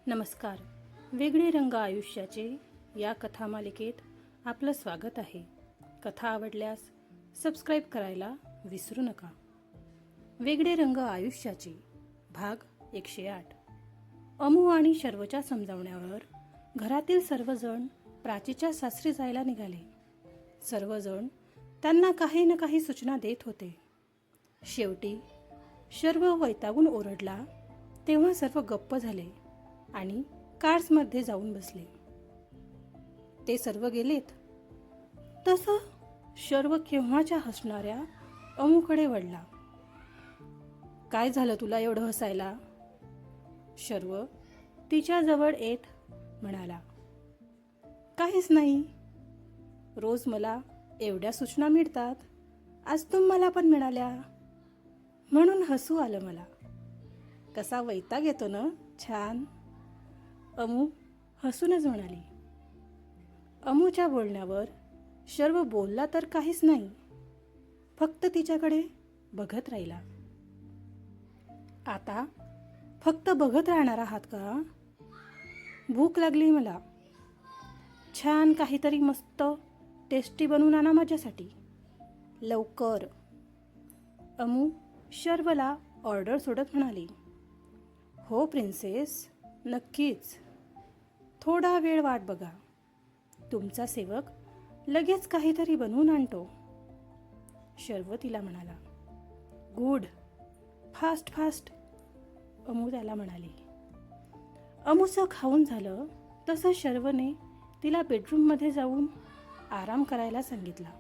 नमस्कार. वेगळे रंग आयुष्याचे या कथामालिकेत आपलं स्वागत आहे. कथा आवडल्यास सबस्क्राईब करायला विसरू नका. वेगळे रंग आयुष्याचे भाग 108. अमू आणि शर्वच्या समजावण्यावर घरातील सर्वजण प्राचीच्या सासरी जायला निघाले. सर्वजण त्यांना काही ना काही सूचना देत होते. शेवटी शर्व वैतागून ओरडला तेव्हा सर्व गप्प झाले आणि कार्समध्ये जाऊन बसले. ते सर्व गेलेत तसं शर्व केव्हाच्या हसणाऱ्या अमूकडे वळला. काय झालं तुला एवढं हसायला? शर्व तिच्याजवळ येत म्हणाला. काहीच नाही. रोज मला एवढ्या सूचना मिळतात, आज तुम्हाला पण मिळाल्या म्हणून हसू आलं मला. कसा वैताग येतो ना. छान. अमू हसूनच म्हणाली. अमूच्या बोलण्यावर शर्व बोलला तर काहीच नाही, फक्त तिच्याकडे बघत राहिला. आता फक्त बघत राहणार आहात का? भूक लागली मला. छान काहीतरी मस्त टेस्टी बनवून आणा माझ्यासाठी लवकर. अमू शर्वला ऑर्डर सोडत म्हणाली. हो प्रिन्सेस, नक्कीच. थोडा वेळ वाट बघा. तुमचा सेवक लगेच काहीतरी बनवून आणतो. शर्व तिला म्हणाला. गुड, फास्ट फास्ट, अमू त्याला म्हणाली. अमूचं खाऊन झालं तसं शर्वने तिला बेडरूममध्ये जाऊन आराम करायला सांगितला.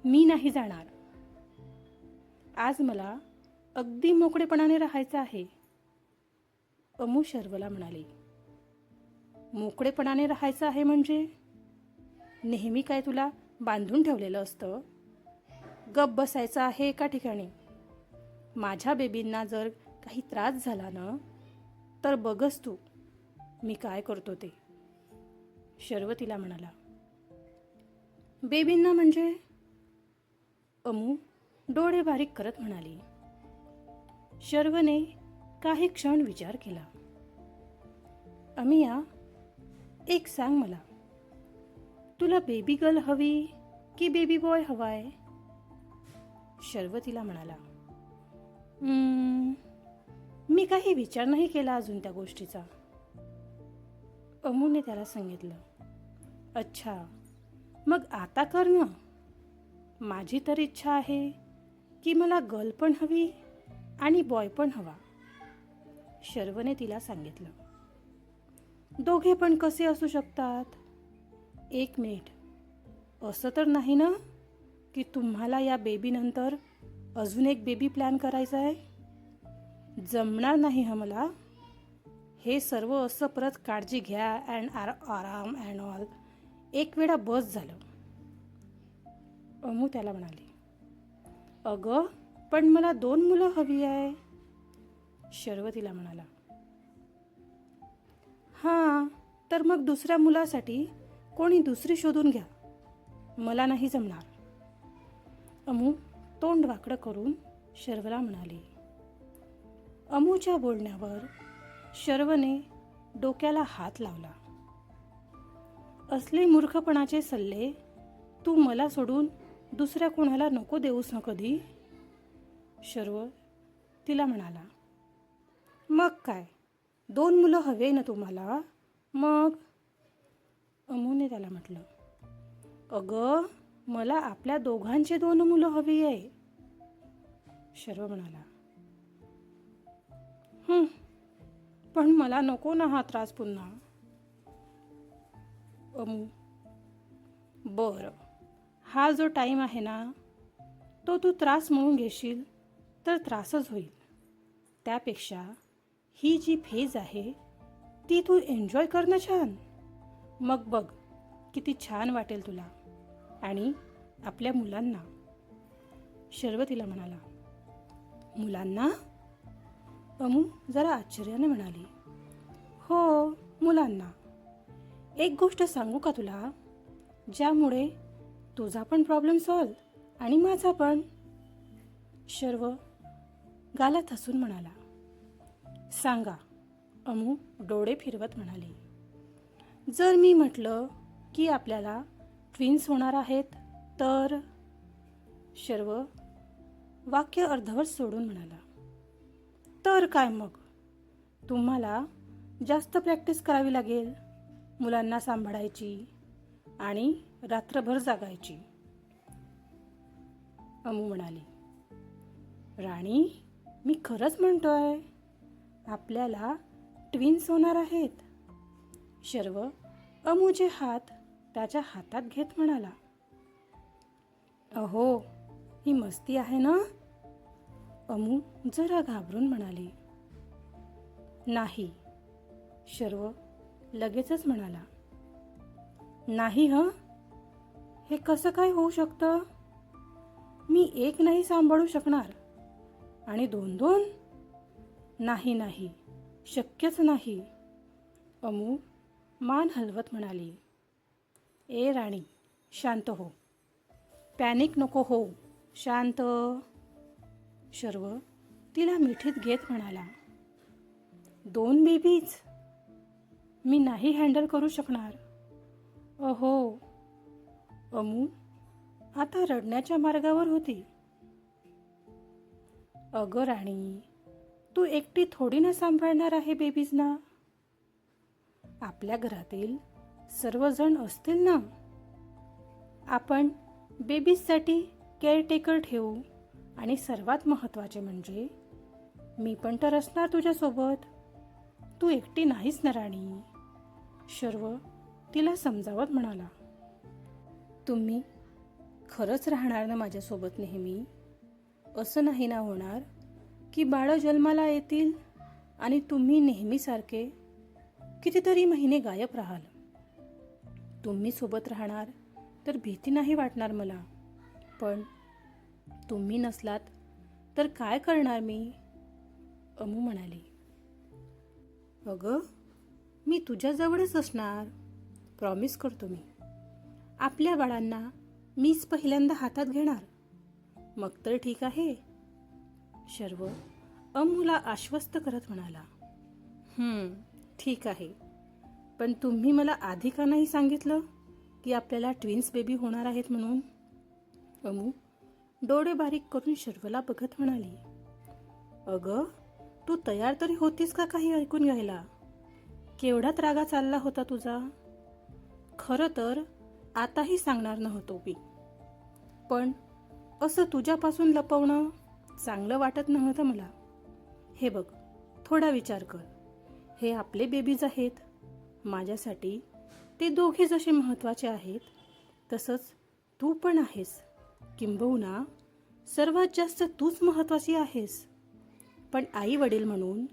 मी नाही जाणार. आज मला अगदी मोकळेपणाने राहायचं आहे. अमू शर्वला म्हणाली. मोकळेपणाने राहायचं आहे म्हणजे नेहमी काय तुला बांधून ठेवलेलं असतं? गप बसायचं आहे एका ठिकाणी. माझ्या बेबींना जर काही त्रास झाला ना तर बघच तू मी काय करतो ते. शर्व तिला म्हणाला. बेबींना म्हणजे? अमू डोळे बारीक करत म्हणाली. शर्वने काही क्षण विचार केला. अमिया, एक सांग मला, तुला बेबी गर्ल हवी की बेबी बॉय हवाय? शर्व तिला म्हणाला. मी काही विचार नाही केला अजून त्या गोष्टीचा. अमूने त्याला सांगितलं. अच्छा, मग आता कर ना. माझी तर इच्छा आहे की मला गर्ल पण हवी आणि बॉय पण हवा. शर्वने तिला सांगितलं. दोघे पण कसे असू शकतात? एक मिनिट, असं तर नाही ना की तुम्हाला या बेबीनंतर अजून एक बेबी प्लॅन करायचा आहे? जमणार नाही हा मला. हे सर्व असं परत काळजी घ्या अँड आराम अँड ऑल, एक वेळा बस झालं. अमू त्याला म्हणाली. अगं पण मला 2 मुलं हवी आहे. शर्व तिला म्हणाला. हां, तर मग दुसऱ्या मुलासाठी कोणी दुसरी शोधून घ्या. मला नाही जमणार. अमू तोंड वाकडं करून शर्वला म्हणाली. अमूच्या बोलण्यावर शर्वने डोक्याला हात लावला. असले मूर्खपणाचे सल्ले तू मला सोडून दुसऱ्या कोणाला नको देऊस ना कधी. शर्व तिला म्हणाला. मग काय, 2 मुलं हवे ना तुम्हाला? मग? अमूने त्याला म्हटलं. अगं मला आपल्या दोघांचे 2 मुलं हवी आहे. शर्व म्हणाला. पण मला नको ना हा त्रास पुन्हा. अमू. बरं, हा जो टाईम आहे ना तो तू त्रास म्हणून घेशील तर त्रासच होईल. त्यापेक्षा ही जी फेज आहे ती तू एन्जॉय कर ना छान. मग बघ किती छान वाटेल तुला आणि आपल्या मुलांना. शर्व तिला म्हणाला. मुलांना? अमू जरा आश्चर्याने म्हणाली. हो, मुलांना. एक गोष्ट सांगू का तुला, ज्यामुळे तुझा पण प्रॉब्लेम सॉल्व आणि माझा पण. शर्व गालात हसून म्हणाला. सांगा. अमू डोळे फिरवत म्हणाली. जर मी म्हटलं की आपल्याला ट्विन्स होणार आहेत तर? शर्व वाक्य अर्धवट सोडून म्हणाला. तर काय मग? तुम्हाला जास्त प्रॅक्टिस करावी लागेल मुलांना सांभाळायची आणि रात्रभर जागायची. अमू म्हणाली. राणी, मी खरंच म्हणतोय, आपल्याला ट्विन्स होणार आहेत. शर्व अमूचे हात त्याच्या हातात घेत म्हणाला. अहो, ही मस्ती आहे ना? अमू जरा घाबरून म्हणाली. नाही. शर्व लगेचच म्हणाला. नाही हं? हे कसं काय होऊ शकतं? मी एक नाही सांभाळू शकणार आणि 2-2? नाही नाही, शक्यच नाही. अमू मान हलवत म्हणाली. ए राणी, शांत हो. पॅनिक नको हो. शांत. शर्व तिला मिठीत घेत म्हणाला. 2 बेबीज? मी नाही हँडल करू शकणार. अहो. अमू आता रडण्याच्या मार्गावर होती. अगं राणी, तू एकटी थोडी ना सांभाळणार आहे बेबीजना. आपल्या घरातील सर्वजण असतील ना. आपण बेबीजसाठी केअरटेकर ठेवू आणि सर्वात महत्त्वाचे म्हणजे मी पण तर असणार तुझ्यासोबत. तू एकटी नाहीस ना राणी. शर्व तिला समजावत म्हणाला. तुम्ही खरंच राहणार ना माझ्यासोबत नेहमी? असं नाही ना होणार की बाळं जन्माला येतील आणि तुम्ही नेहमीसारखे कितीतरी महिने गायब राहाल? तुम्ही सोबत राहणार तर भीती नाही वाटणार मला, पण तुम्ही नसलात तर काय करणार मी? अमू म्हणाली. अगं, मी तुझ्याजवळच असणार, प्रॉमिस करतो मी. आपल्या बाळांना मीच पहिल्यांदा हातात घेणार. मग तर ठीक आहे. शर्व अमूला आश्वस्त करत म्हणाला. ठीक आहे, पण तुम्ही मला आधी का नाही सांगितलं की आपल्याला ट्विन्स बेबी होणार आहेत म्हणून? अमू डोळे बारीक करून शर्वला बघत म्हणाली. अगं, तू तयार तरी होतीस का काही ऐकून घ्यायला? केवढा रागा चालला होता तुझा. खरं तर आताही सांगणार नव्हतो मी, पण असं तुझ्यापासून लपवणं चांगलं वाटत नव्हतं मला. हे बघ, थोडा विचार कर. हे आपले बेबीज आहेत. माझ्यासाठी ते दोघे जसे महत्त्वाचे आहेत तसंच तू पण आहेस. किंबहुना सर्वात जास्त तूच महत्त्वाची आहेस. पण आई वडील म्हणून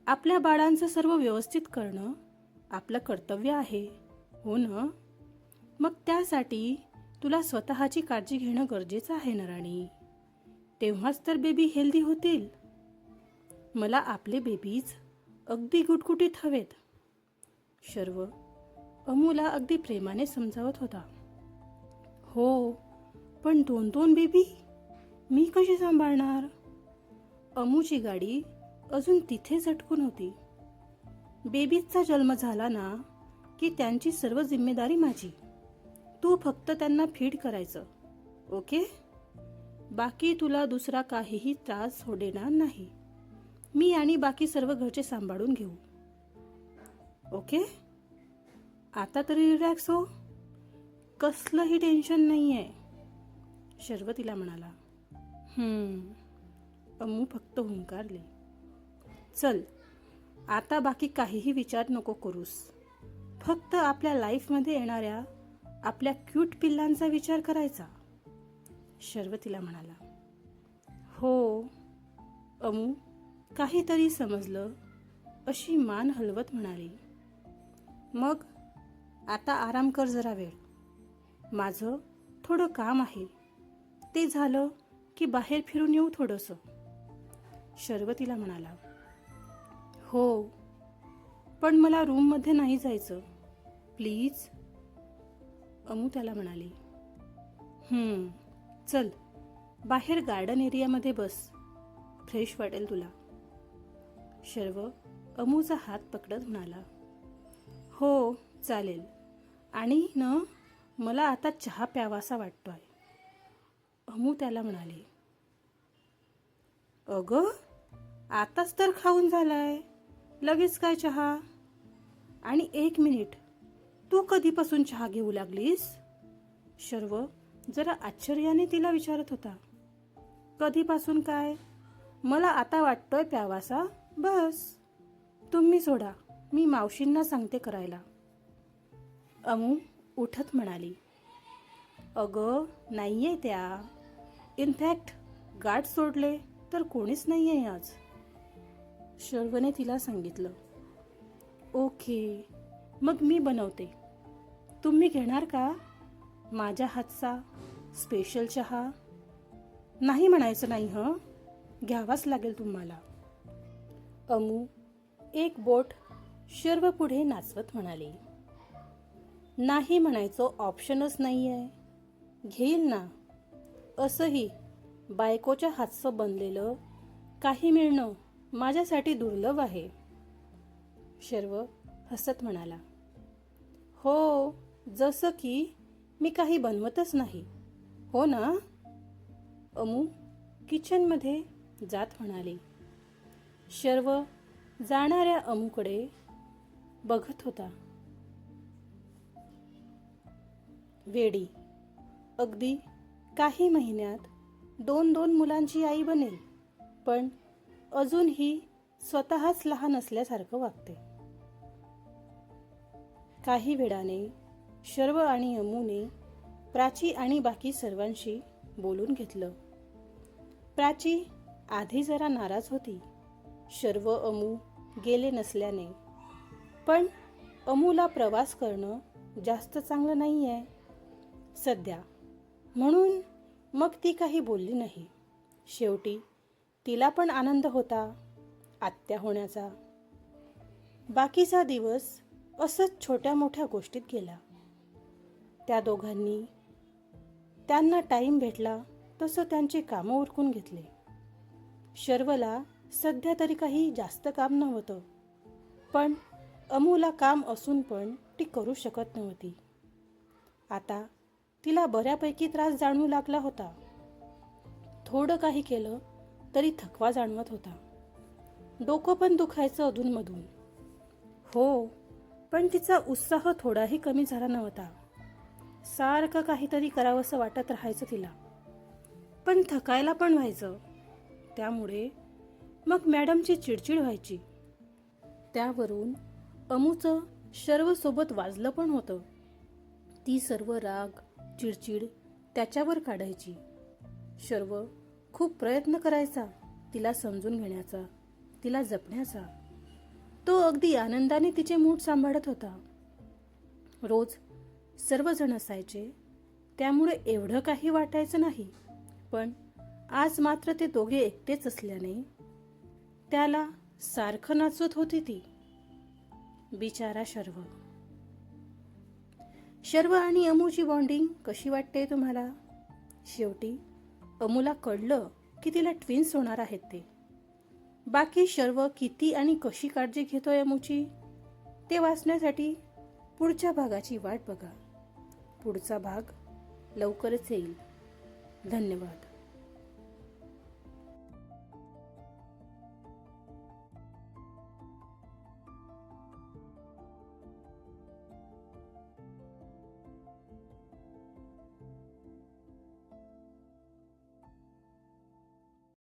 आपल्या बाळांचं सर्व व्यवस्थित करणं आपलं कर्तव्य आहे, हो ना? मग त्यासाठी तुला स्वतःची काळजी घेणं गरजेचं आहे ना राणी. तेव्हाच तर बेबी हेल्दी होतील. मला आपले बेबीज अगदी गुटगुटीत हवेत. शर्व अमूला अगदी प्रेमाने समजावत होता. हो, पण 2-2 बेबी मी कशी सांभाळणार? अमूची गाडी अजून तिथेच अटकून होती. बेबीजचा जन्म झाला ना की त्यांची सर्व जिम्मेदारी माझी. तू फक्त त्यांना फीड करायचं, ओके? बाकी तुला दुसरा काहीही त्रास होऊ देणार नाही. मी आणि बाकी सर्व घरचे सांभाळून घेऊ, ओके? आता तरी रिलॅक्स हो. कसलंही टेन्शन नाही आहे. शर्व तिला म्हणाला. अमू फक्त हुंकारली. चल, आता बाकी काहीही विचार नको करूस. फक्त आपल्या लाईफमध्ये येणाऱ्या आपल्या क्यूट पिल्लांचा विचार करायचा. शर्व तिला म्हणाला. हो. अमू काहीतरी समजलं अशी मान हलवत म्हणाली. मग आता आराम कर जरा वेळ. माझं थोडं काम आहे, ते झालं की बाहेर फिरून येऊ थोडंसं. शर्व तिला म्हणाला. हो, पण मला रूममध्ये नाही जायचं, प्लीज. अमू त्याला म्हणाली. चल, बाहेर गार्डन एरियामध्ये बस, फ्रेश वाटेल तुला. शर्व अमूचा हात पकडत म्हणाला, हो चालेल. आणि न मला आता चहा प्यावासा वाटतोय. अमू त्याला म्हणाले, अगं आताच तर खाऊन झालाय, लगेच काय चहा? आणि 1 मिनिट, तू कधीपासून चहा घेऊ लागलीस? शर्व जरा आश्चर्याने तिला विचारत होता. कधीपासून काय? मला आता वाटतोय प्यावासा, बस. तुम्ही सोडा, मी मावशींना सांगते करायला. अमू उठत म्हणाली, अगं नाहीये त्या. इनफॅक्ट गाठ सोडले तर कोणीच नाहीये आज. शर्वने तिला सांगितलं. ओके, मग मी बनवते. तुम्ही घेणार का माझ्या हातचा स्पेशल चहा? नाही म्हणायचं नाही हं, घ्यावाच लागेल तुम्हाला. अमू एक बोट शर्व पुढे नाचवत म्हणाली, नाही म्हणायचं ऑप्शनच नाही आहे, घेईल ना. असंही बायकोच्या हातचं बनलेलं काही मिळणं माझ्यासाठी दुर्लभ आहे. शर्व हसत म्हणाला, हो, जसं की मी काही बनवतच नाही, हो ना. अमू किचनमध्ये जात म्हणाली. शर्व जाणाऱ्या अमूकडे बघत होता. वेडी, अगदी काही महिन्यात 2 मुलांची आई बनेल, पण अजूनही स्वतःच लहान असल्यासारखं वागते. काही वेळाने शर्व आणि अमूने प्राची आणि बाकी सर्वांशी बोलून घेतलं. प्राची आधी जरा नाराज होती शर्व अमू गेले नसल्याने, पण अमूला प्रवास करणं जास्त चांगलं नाही आहे सध्या, म्हणून मग ती काही बोलली नाही. शेवटी तिला पण आनंद होता आत्या होण्याचा. बाकीचा दिवस असंच छोट्या मोठ्या गोष्टीत गेला. त्या दोघांनी त्यांना टाईम भेटला तसं त्यांची कामं उरकून घेतले. शर्वला सध्या तरी काही जास्त काम नव्हतं, पण अमूला काम असून पण ती करू शकत नव्हती. आता तिला बऱ्यापैकी त्रास जाणवू लागला होता. थोडं काही केलं तरी थकवा जाणवत होता. डोकं पण दुखायचं अधूनमधून. हो, पण तिचा उत्साह थोडाही कमी झाला नव्हता. सारखं काहीतरी करावंसं वाटत राहायचं तिला, पण थकायला पण व्हायचं. त्यामुळे मग मॅडमची चिडचिड व्हायची. त्यावरून अमूचं शर्वसोबत वाजलं पण होतं. ती सर्व राग चिडचिड त्याच्यावर काढायची. शर्व खूप प्रयत्न करायचा तिला समजून घेण्याचा, तिला जपण्याचा. तो अगदी आनंदाने तिचे मूड सांभाळत होता. रोज सर्वजण असायचे, त्यामुळे एवढं काही वाटायचं नाही, पण आज मात्र ते दोघे एकटेच असल्याने त्याला सारखं नाचवत होती ती. बिचारा शर्व. शर्व आणि अमूची बॉन्डिंग कशी वाटते तुम्हाला? शेवटी अमूला कळलं की तिला ट्विन्स होणार आहेत ते. बाकी शर्व किती आणि कशी काळजी घेतोय अमूची ते वाचण्यासाठी पुढच्या भागाची वाट बघा. पुढचा भाग लवकरच येईल. धन्यवाद.